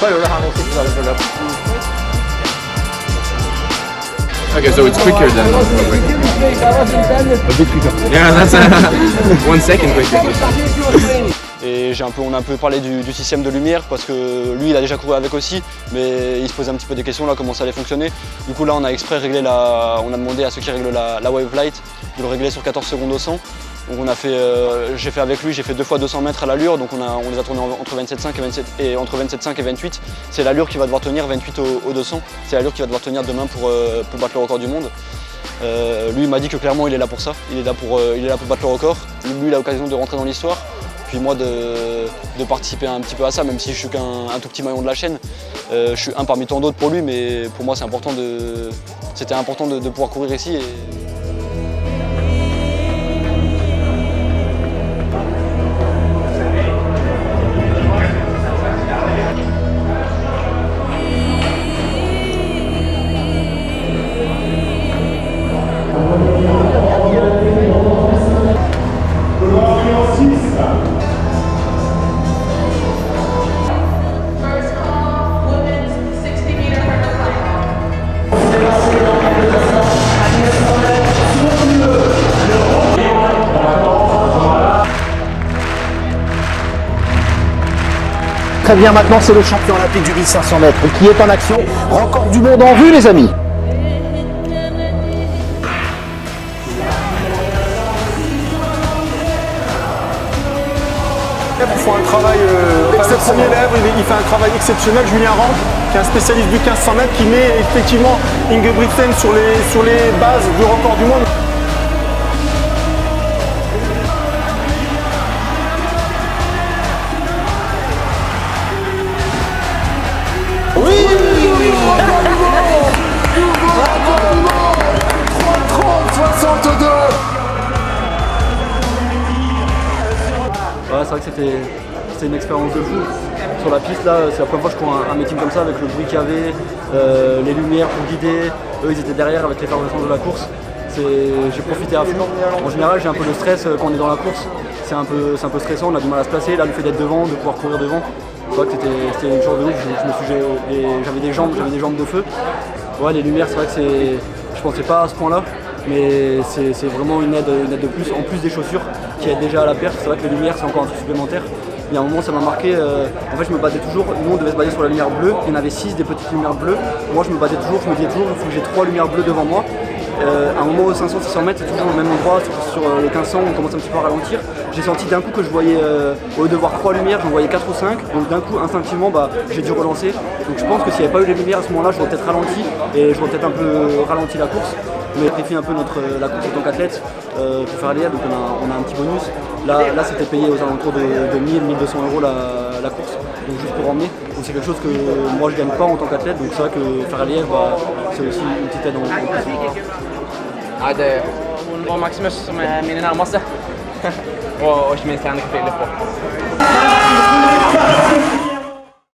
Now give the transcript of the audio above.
Okay, so it's quicker than a bit quicker. Yeah, that's 1 second quicker. Et on a un peu parlé du système de lumière parce que lui il a déjà couru avec aussi, mais il se posait un petit peu des questions là, comment ça allait fonctionner. Du coup là on a exprès réglé on a demandé à ceux qui règlent la wave light de le régler sur 14 secondes au 100. Donc j'ai fait avec lui, j'ai fait 2 fois 200 mètres à l'allure, donc on les a tournés entre 27,5 et 28. C'est l'allure qui va devoir tenir 28 au 200. C'est l'allure qui va devoir tenir demain pour battre le record du monde. Lui il m'a dit que clairement il est là pour ça, il est là pour battre le record. Lui il a l'occasion de rentrer dans l'histoire. Puis moi de participer un petit peu à ça, même si je suis qu'un tout petit maillon de la chaîne. Je suis un parmi tant d'autres pour lui, mais pour moi c'était important de pouvoir courir ici. Très bien, maintenant c'est le champion olympique du 1500 mètres qui est en action. Record du monde en vue les amis. Ils font un travail exceptionnel. Il fait un travail exceptionnel. Julien Rampe, qui est un spécialiste du 1500 mètres, qui met effectivement Ingebrigtsen sur les bases du record du monde. Ouais, c'est vrai que c'était une expérience de fou. Sur la piste, là, c'est la première fois que je cours un meeting comme ça, avec le bruit qu'il y avait, les lumières pour guider. Eux, ils étaient derrière avec l'effervescence de la course. J'ai profité à fond. En général, j'ai un peu de stress quand on est dans la course. C'est un peu stressant, on a du mal à se placer. Là, le fait d'être devant, de pouvoir courir devant, c'est vrai que c'était une chose de ouf. J'avais des jambes de feu. Ouais, les lumières, c'est vrai que je pensais pas à ce point-là. Mais c'est vraiment une aide de plus, en plus des chaussures qui aident déjà à la perche. C'est vrai que les lumières c'est encore un truc supplémentaire. Il y a un moment ça m'a marqué, en fait je me battais toujours, nous on devait se baser sur la lumière bleue, il y en avait 6 des petites lumières bleues. Moi je me disais toujours, il faut que j'ai 3 lumières bleues devant moi. À un moment au 500-600 mètres, c'est toujours au même endroit, sur le 1500 on commence un petit peu à ralentir. J'ai senti d'un coup que je voyais, au lieu de voir 3 lumières, j'en voyais 4 ou 5. Donc d'un coup instinctivement j'ai dû relancer. Donc je pense que s'il n'y avait pas eu les lumières à ce moment-là, j'aurais peut-être ralenti et j'aurais peut-être un peu ralenti la course. On a sacrifié un peu la course en tant qu'athlète pour faire l'IA, donc on a un petit bonus. Là c'était payé aux alentours de 1000-1200 € la course, donc juste pour emmener. Donc c'est quelque chose que moi je gagne pas en tant qu'athlète, donc c'est vrai que faire l'IA c'est aussi une petite aide en plus. Ja, det var Maximus som mine nærmeste. Og ikke minst Henrik Filip.